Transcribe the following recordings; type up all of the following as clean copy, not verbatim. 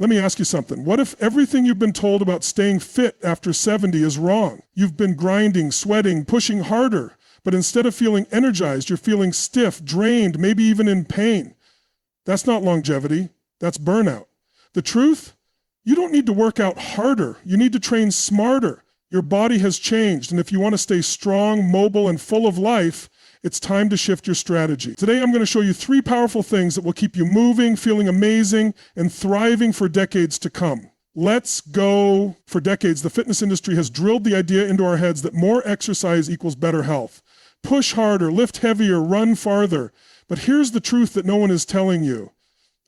Let me ask you something. What if everything you've been told about staying fit after 70 is wrong? You've been grinding, sweating, pushing harder, but instead of feeling energized, you're feeling stiff, drained, maybe even in pain. That's not longevity. That's burnout. The truth? You don't need to work out harder. You need to train smarter. Your body has changed, and if you want to stay strong, mobile, and full of life, it's time to shift your strategy. Today, I'm going to show you 3 powerful things that will keep you moving, feeling amazing, and thriving for decades to come. Let's go. For decades, the fitness industry has drilled the idea into our heads that more exercise equals better health. Push harder, lift heavier, run farther. But here's the truth that no one is telling you.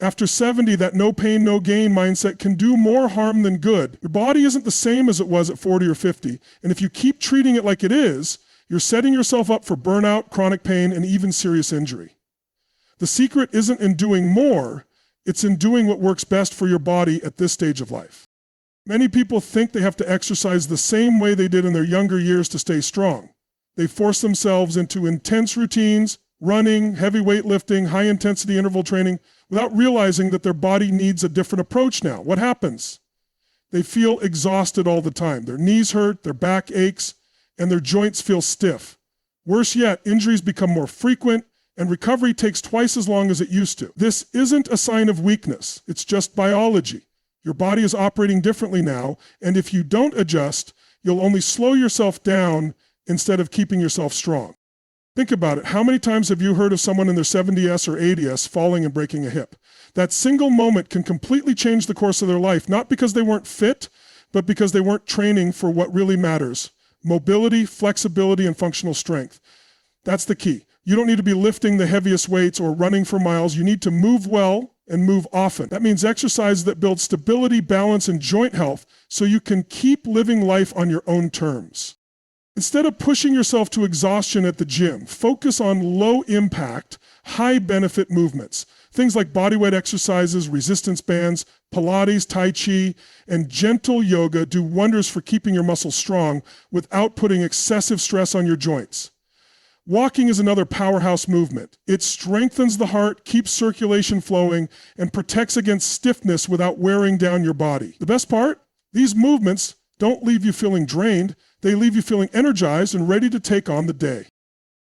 After 70, that no pain, no gain mindset can do more harm than good. Your body isn't the same as it was at 40 or 50. And if you keep treating it like it is, you're setting yourself up for burnout, chronic pain, and even serious injury. The secret isn't in doing more, it's in doing what works best for your body at this stage of life. Many people think they have to exercise the same way they did in their younger years to stay strong. They force themselves into intense routines, running, heavy weightlifting, high-intensity interval training, without realizing that their body needs a different approach now. What happens? They feel exhausted all the time. Their knees hurt, their back aches, and their joints feel stiff. Worse yet, injuries become more frequent, and recovery takes twice as long as it used to. This isn't a sign of weakness. It's just biology. Your body is operating differently now, and if you don't adjust, you'll only slow yourself down instead of keeping yourself strong. Think about it. How many times have you heard of someone in their 70s or 80s falling and breaking a hip? That single moment can completely change the course of their life, not because they weren't fit, but because they weren't training for what really matters: mobility, flexibility, and functional strength. That's the key. You don't need to be lifting the heaviest weights or running for miles. You need to move well and move often. That means exercise that builds stability, balance, and joint health so you can keep living life on your own terms. Instead of pushing yourself to exhaustion at the gym, focus on low-impact, high-benefit movements. Things like bodyweight exercises, resistance bands, Pilates, Tai Chi, and gentle yoga do wonders for keeping your muscles strong without putting excessive stress on your joints. Walking is another powerhouse movement. It strengthens the heart, keeps circulation flowing, and protects against stiffness without wearing down your body. The best part? These movements don't leave you feeling drained. They leave you feeling energized and ready to take on the day.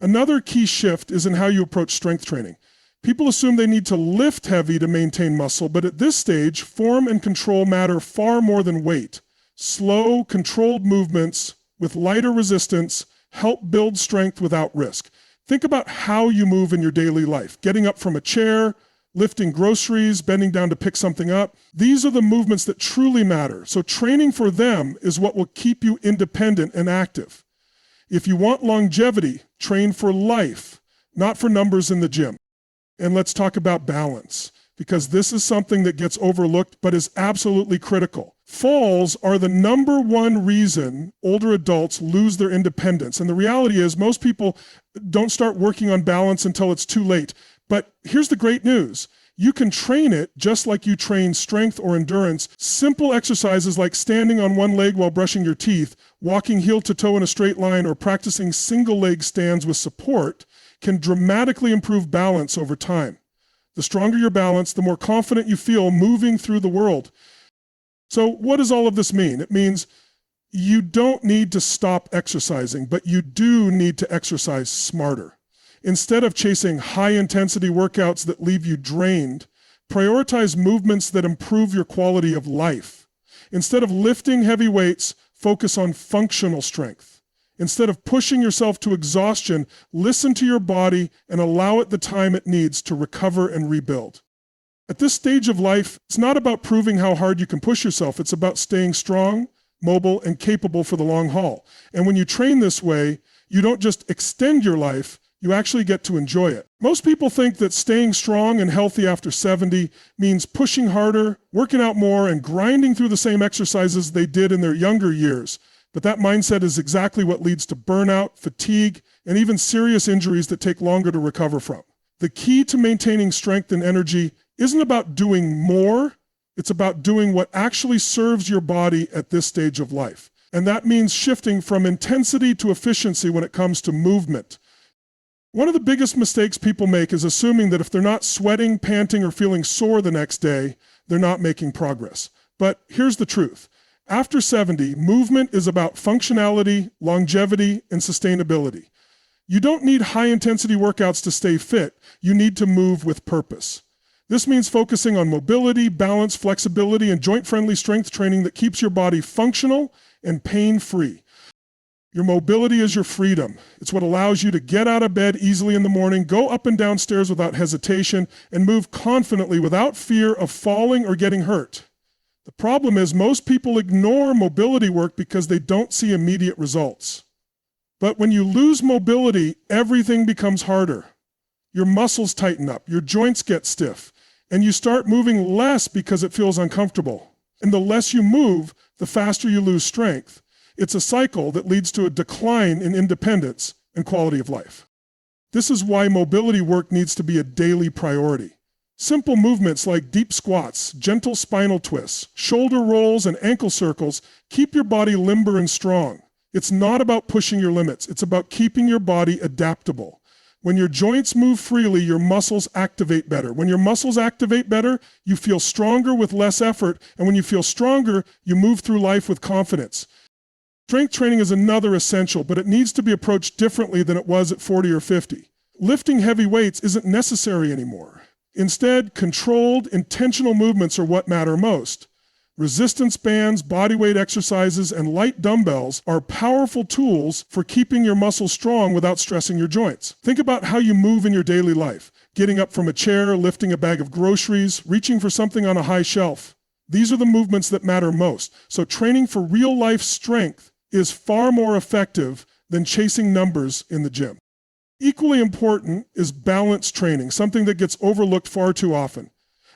Another key shift is in how you approach strength training. People assume they need to lift heavy to maintain muscle, but at this stage, form and control matter far more than weight. Slow, controlled movements with lighter resistance help build strength without risk. Think about how you move in your daily life. Getting up from a chair, lifting groceries, bending down to pick something up. These are the movements that truly matter. So training for them is what will keep you independent and active. If you want longevity, train for life, not for numbers in the gym. And let's talk about balance, because this is something that gets overlooked but is absolutely critical. Falls are the #1 reason older adults lose their independence. And the reality is most people don't start working on balance until it's too late. But here's the great news. You can train it just like you train strength or endurance. Simple exercises like standing on one leg while brushing your teeth, walking heel to toe in a straight line, or practicing single leg stands with support can dramatically improve balance over time. The stronger your balance, the more confident you feel moving through the world. So what does all of this mean? It means you don't need to stop exercising, but you do need to exercise smarter. Instead of chasing high-intensity workouts that leave you drained, prioritize movements that improve your quality of life. Instead of lifting heavy weights, focus on functional strength. Instead of pushing yourself to exhaustion, listen to your body and allow it the time it needs to recover and rebuild. At this stage of life, it's not about proving how hard you can push yourself. It's about staying strong, mobile, and capable for the long haul. And when you train this way, you don't just extend your life, you actually get to enjoy it. Most people think that staying strong and healthy after 70 means pushing harder, working out more, and grinding through the same exercises they did in their younger years. But that mindset is exactly what leads to burnout, fatigue, and even serious injuries that take longer to recover from. The key to maintaining strength and energy isn't about doing more, it's about doing what actually serves your body at this stage of life. And that means shifting from intensity to efficiency when it comes to movement. One of the biggest mistakes people make is assuming that if they're not sweating, panting, or feeling sore the next day, they're not making progress. But here's the truth. After 70, movement is about functionality, longevity, and sustainability. You don't need high-intensity workouts to stay fit. You need to move with purpose. This means focusing on mobility, balance, flexibility, and joint-friendly strength training that keeps your body functional and pain-free. Your mobility is your freedom. It's what allows you to get out of bed easily in the morning, go up and down stairs without hesitation, and move confidently without fear of falling or getting hurt. The problem is most people ignore mobility work because they don't see immediate results. But when you lose mobility, everything becomes harder. Your muscles tighten up, your joints get stiff, and you start moving less because it feels uncomfortable. And the less you move, the faster you lose strength. It's a cycle that leads to a decline in independence and quality of life. This is why mobility work needs to be a daily priority. Simple movements like deep squats, gentle spinal twists, shoulder rolls, and ankle circles keep your body limber and strong. It's not about pushing your limits. It's about keeping your body adaptable. When your joints move freely, your muscles activate better. When your muscles activate better, you feel stronger with less effort. And when you feel stronger, you move through life with confidence. Strength training is another essential, but it needs to be approached differently than it was at 40 or 50. Lifting heavy weights isn't necessary anymore. Instead, controlled, intentional movements are what matter most. Resistance bands, bodyweight exercises, and light dumbbells are powerful tools for keeping your muscles strong without stressing your joints. Think about how you move in your daily life. Getting up from a chair, lifting a bag of groceries, reaching for something on a high shelf. These are the movements that matter most. So training for real-life strength is far more effective than chasing numbers in the gym. Equally important is balance training, something that gets overlooked far too often.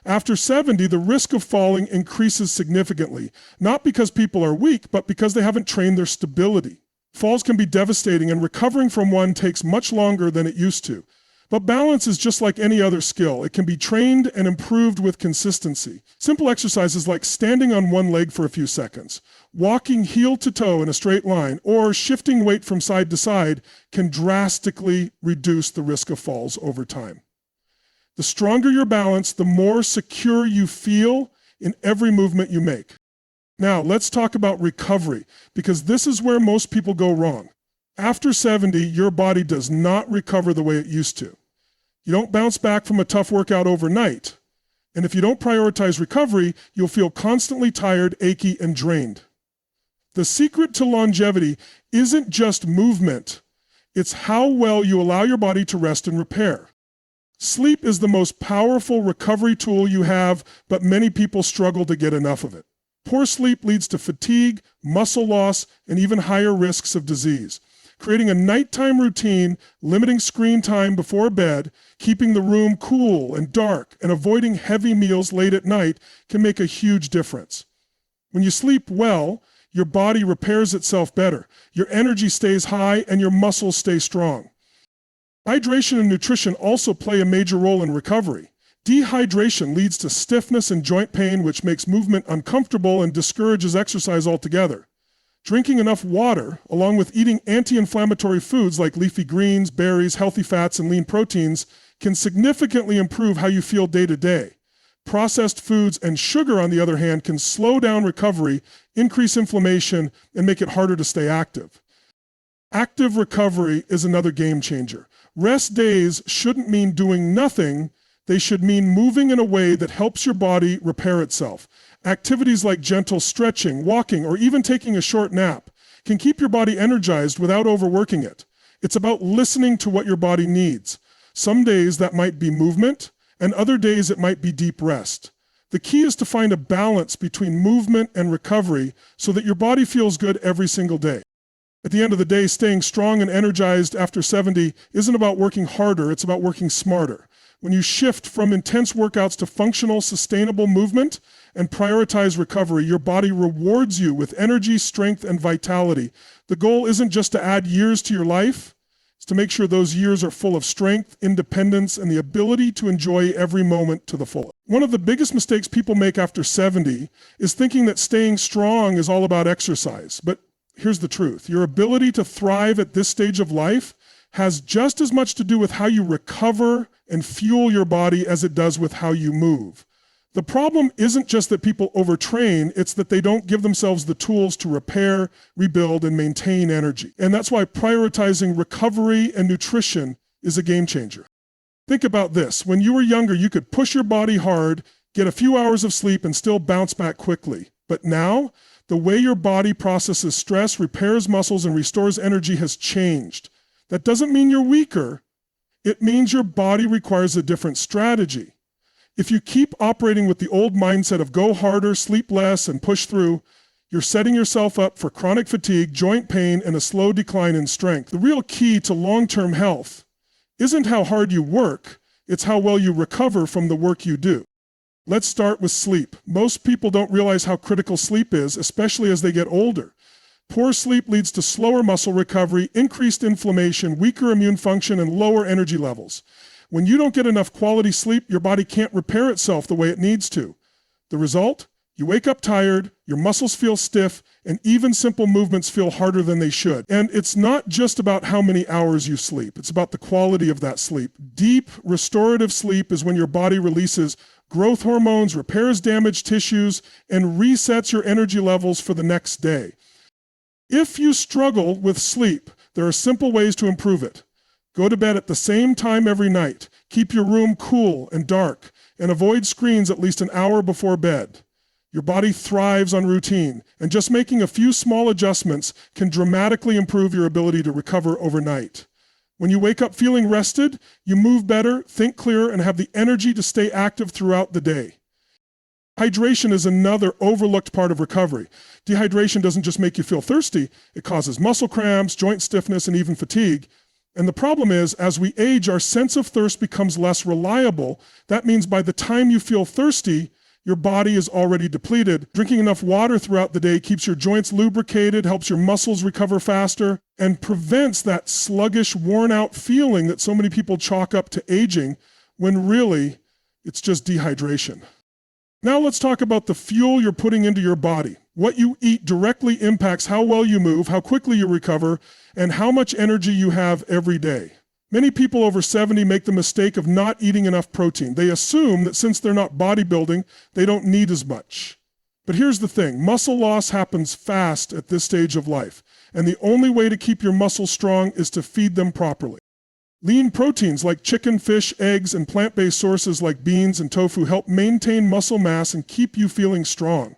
After 70, the risk of falling increases significantly, not because people are weak, but because they haven't trained their stability. Falls can be devastating, and recovering from one takes much longer than it used to. But balance is just like any other skill. It can be trained and improved with consistency. Simple exercises like standing on one leg for a few seconds, walking heel to toe in a straight line, or shifting weight from side to side can drastically reduce the risk of falls over time. The stronger your balance, the more secure you feel in every movement you make. Now, let's talk about recovery, because this is where most people go wrong. After 70, your body does not recover the way it used to. You don't bounce back from a tough workout overnight. And if you don't prioritize recovery, you'll feel constantly tired, achy, and drained. The secret to longevity isn't just movement. It's how well you allow your body to rest and repair. Sleep is the most powerful recovery tool you have, but many people struggle to get enough of it. Poor sleep leads to fatigue, muscle loss, and even higher risks of disease. Creating a nighttime routine, limiting screen time before bed, keeping the room cool and dark, and avoiding heavy meals late at night can make a huge difference. When you sleep well, your body repairs itself better, your energy stays high, and your muscles stay strong. Hydration and nutrition also play a major role in recovery. Dehydration leads to stiffness and joint pain, which makes movement uncomfortable and discourages exercise altogether. Drinking enough water, along with eating anti-inflammatory foods like leafy greens, berries, healthy fats, and lean proteins, can significantly improve how you feel day to day. Processed foods and sugar, on the other hand, can slow down recovery, increase inflammation, and make it harder to stay active. Active recovery is another game changer. Rest days shouldn't mean doing nothing. They should mean moving in a way that helps your body repair itself. Activities like gentle stretching, walking, or even taking a short nap can keep your body energized without overworking it. It's about listening to what your body needs. Some days that might be movement, and other days it might be deep rest. The key is to find a balance between movement and recovery so that your body feels good every single day. At the end of the day, staying strong and energized after 70 isn't about working harder, it's about working smarter. When you shift from intense workouts to functional, sustainable movement and prioritize recovery, your body rewards you with energy, strength, and vitality. The goal isn't just to add years to your life, it's to make sure those years are full of strength, independence, and the ability to enjoy every moment to the fullest. One of the biggest mistakes people make after 70 is thinking that staying strong is all about exercise. But here's the truth. Your ability to thrive at this stage of life has just as much to do with how you recover and fuel your body as it does with how you move. The problem isn't just that people overtrain, it's that they don't give themselves the tools to repair, rebuild, and maintain energy. And that's why prioritizing recovery and nutrition is a game changer. Think about this. When you were younger, you could push your body hard, get a few hours of sleep, and still bounce back quickly. But now, the way your body processes stress, repairs muscles, and restores energy has changed. That doesn't mean you're weaker. It means your body requires a different strategy. If you keep operating with the old mindset of go harder, sleep less, and push through, you're setting yourself up for chronic fatigue, joint pain, and a slow decline in strength. The real key to long-term health isn't how hard you work, it's how well you recover from the work you do. Let's start with sleep. Most people don't realize how critical sleep is, especially as they get older. Poor sleep leads to slower muscle recovery, increased inflammation, weaker immune function, and lower energy levels. When you don't get enough quality sleep, your body can't repair itself the way it needs to. The result? You wake up tired, your muscles feel stiff, and even simple movements feel harder than they should. And it's not just about how many hours you sleep. It's about the quality of that sleep. Deep, restorative sleep is when your body releases growth hormones, repairs damaged tissues, and resets your energy levels for the next day. If you struggle with sleep, there are simple ways to improve it. Go to bed at the same time every night. Keep your room cool and dark, and avoid screens at least an hour before bed. Your body thrives on routine, and just making a few small adjustments can dramatically improve your ability to recover overnight. When you wake up feeling rested, you move better, think clearer, and have the energy to stay active throughout the day. Hydration is another overlooked part of recovery. Dehydration doesn't just make you feel thirsty, it causes muscle cramps, joint stiffness, and even fatigue. And the problem is, as we age, our sense of thirst becomes less reliable. That means by the time you feel thirsty, your body is already depleted. Drinking enough water throughout the day keeps your joints lubricated, helps your muscles recover faster, and prevents that sluggish, worn-out feeling that so many people chalk up to aging, when really, it's just dehydration. Now let's talk about the fuel you're putting into your body. What you eat directly impacts how well you move, how quickly you recover, and how much energy you have every day. Many people over 70 make the mistake of not eating enough protein. They assume that since they're not bodybuilding, they don't need as much. But here's the thing, muscle loss happens fast at this stage of life, and the only way to keep your muscles strong is to feed them properly. Lean proteins like chicken, fish, eggs, and plant-based sources like beans and tofu help maintain muscle mass and keep you feeling strong.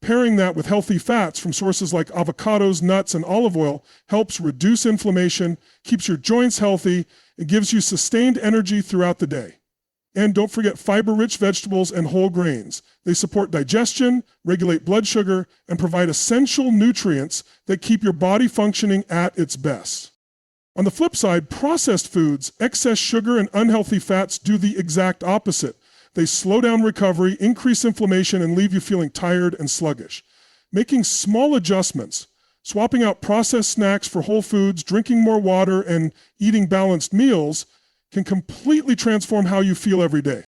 Pairing that with healthy fats from sources like avocados, nuts, and olive oil helps reduce inflammation, keeps your joints healthy, and gives you sustained energy throughout the day. And don't forget fiber-rich vegetables and whole grains. They support digestion, regulate blood sugar, and provide essential nutrients that keep your body functioning at its best. On the flip side, processed foods, excess sugar, and unhealthy fats do the exact opposite. They slow down recovery, increase inflammation, and leave you feeling tired and sluggish. Making small adjustments, swapping out processed snacks for whole foods, drinking more water, and eating balanced meals can completely transform how you feel every day.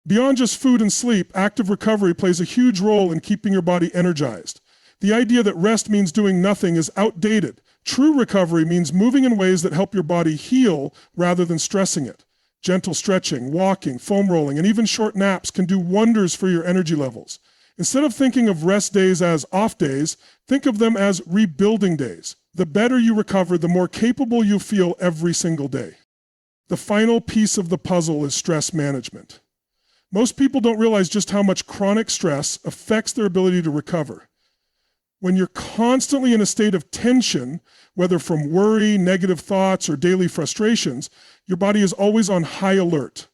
Beyond just food and sleep, active recovery plays a huge role in keeping your body energized. The idea that rest means doing nothing is outdated. True recovery means moving in ways that help your body heal rather than stressing it. Gentle stretching, walking, foam rolling, and even short naps can do wonders for your energy levels. Instead of thinking of rest days as off days, think of them as rebuilding days. The better you recover, the more capable you feel every single day. The final piece of the puzzle is stress management. Most people don't realize just how much chronic stress affects their ability to recover. When you're constantly in a state of tension, whether from worry, negative thoughts, or daily frustrations, your body is always on high alert.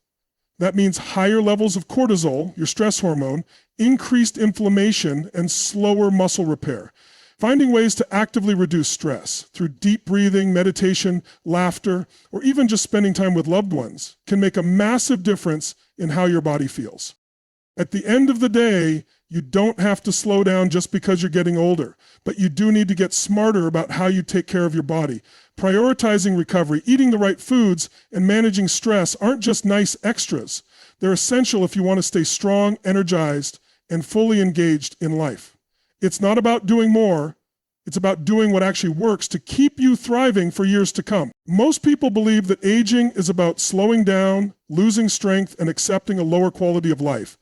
That means higher levels of cortisol, your stress hormone, increased inflammation, and slower muscle repair. Finding ways to actively reduce stress through deep breathing, meditation, laughter, or even just spending time with loved ones can make a massive difference in how your body feels. At the end of the day, you don't have to slow down just because you're getting older, but you do need to get smarter about how you take care of your body. Prioritizing recovery, eating the right foods, and managing stress aren't just nice extras. They're essential if you want to stay strong, energized, and fully engaged in life. It's not about doing more, it's about doing what actually works to keep you thriving for years to come. Most people believe that aging is about slowing down, losing strength, and accepting a lower quality of life.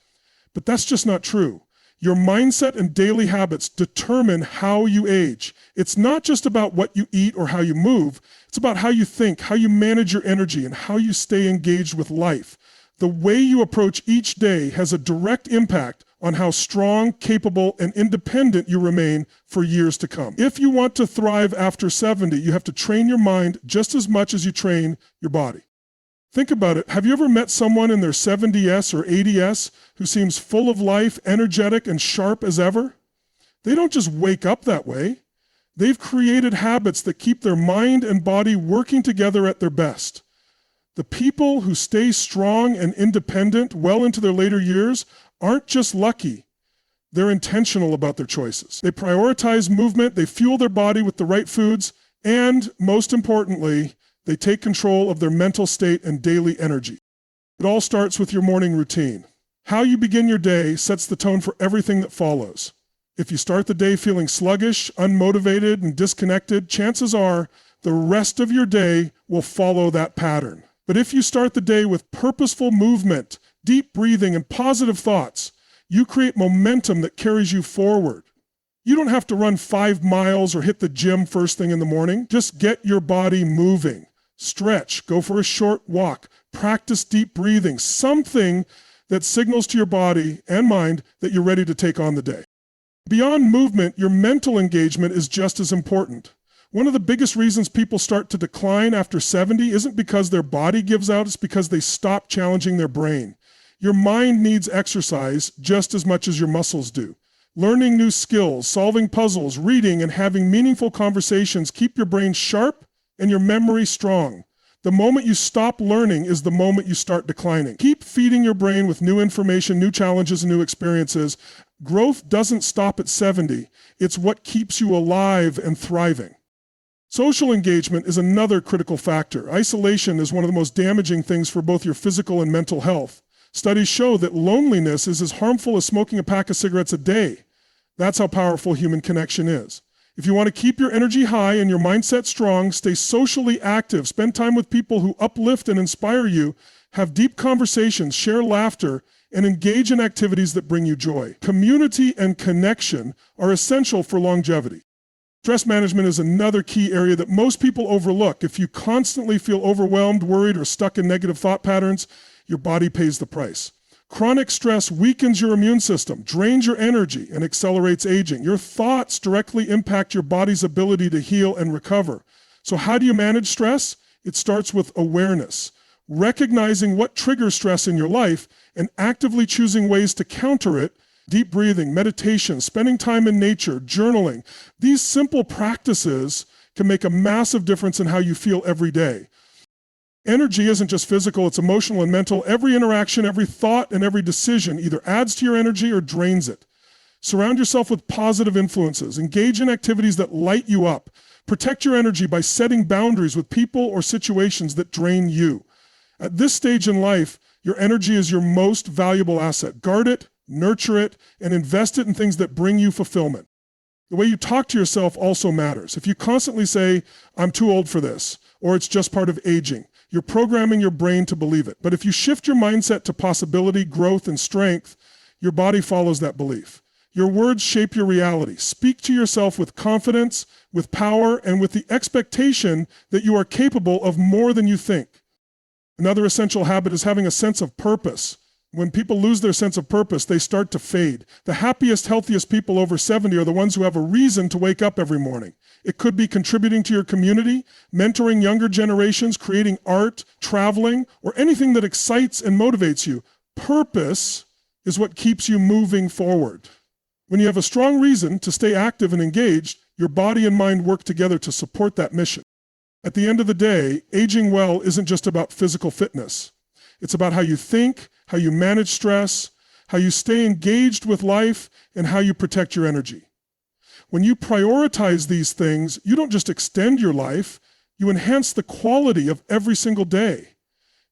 But that's just not true. Your mindset and daily habits determine how you age. It's not just about what you eat or how you move. It's about how you think, how you manage your energy, and how you stay engaged with life. The way you approach each day has a direct impact on how strong, capable, and independent you remain for years to come. If you want to thrive after 70, you have to train your mind just as much as you train your body. Think about it. Have you ever met someone in their 70s or 80s who seems full of life, energetic, and sharp as ever? They don't just wake up that way. They've created habits that keep their mind and body working together at their best. The people who stay strong and independent well into their later years aren't just lucky. They're intentional about their choices. They prioritize movement, they fuel their body with the right foods, and most importantly, they take control of their mental state and daily energy. It all starts with your morning routine. How you begin your day sets the tone for everything that follows. If you start the day feeling sluggish, unmotivated, and disconnected, chances are the rest of your day will follow that pattern. But if you start the day with purposeful movement, deep breathing, and positive thoughts, you create momentum that carries you forward. You don't have to run 5 miles or hit the gym first thing in the morning. Just get your body moving. Stretch, go for a short walk, practice deep breathing, something that signals to your body and mind that you're ready to take on the day. Beyond movement, your mental engagement is just as important. One of the biggest reasons people start to decline after 70 isn't because their body gives out, it's because they stop challenging their brain. Your mind needs exercise just as much as your muscles do. Learning new skills, solving puzzles, reading, and having meaningful conversations keep your brain sharp and your memory strong. The moment you stop learning is the moment you start declining. Keep feeding your brain with new information, new challenges, and new experiences. Growth doesn't stop at 70. It's what keeps you alive and thriving. Social engagement is another critical factor. Isolation is one of the most damaging things for both your physical and mental health. Studies show that loneliness is as harmful as smoking a pack of cigarettes a day. That's how powerful human connection is. If you want to keep your energy high and your mindset strong, stay socially active, spend time with people who uplift and inspire you, have deep conversations, share laughter, and engage in activities that bring you joy. Community and connection are essential for longevity. Stress management is another key area that most people overlook. If you constantly feel overwhelmed, worried, or stuck in negative thought patterns, your body pays the price. Chronic stress weakens your immune system, drains your energy, and accelerates aging. Your thoughts directly impact your body's ability to heal and recover. So how do you manage stress? It starts with awareness. Recognizing what triggers stress in your life and actively choosing ways to counter it. Deep breathing, meditation, spending time in nature, journaling. These simple practices can make a massive difference in how you feel every day. Energy isn't just physical, it's emotional and mental. Every interaction, every thought, and every decision either adds to your energy or drains it. Surround yourself with positive influences. Engage in activities that light you up. Protect your energy by setting boundaries with people or situations that drain you. At this stage in life, your energy is your most valuable asset. Guard it, nurture it, and invest it in things that bring you fulfillment. The way you talk to yourself also matters. If you constantly say, "I'm too old for this," or "it's just part of aging," you're programming your brain to believe it. But if you shift your mindset to possibility, growth, and strength, your body follows that belief. Your words shape your reality. Speak to yourself with confidence, with power, and with the expectation that you are capable of more than you think. Another essential habit is having a sense of purpose. When people lose their sense of purpose, they start to fade. The happiest, healthiest people over 70 are the ones who have a reason to wake up every morning. It could be contributing to your community, mentoring younger generations, creating art, traveling, or anything that excites and motivates you. Purpose is what keeps you moving forward. When you have a strong reason to stay active and engaged, your body and mind work together to support that mission. At the end of the day, aging well isn't just about physical fitness. It's about how you think, how you manage stress, how you stay engaged with life, and how you protect your energy. When you prioritize these things, you don't just extend your life, you enhance the quality of every single day.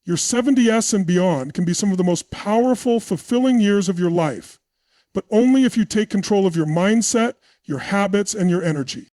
Your 70s and beyond can be some of the most powerful, fulfilling years of your life, but only if you take control of your mindset, your habits, and your energy.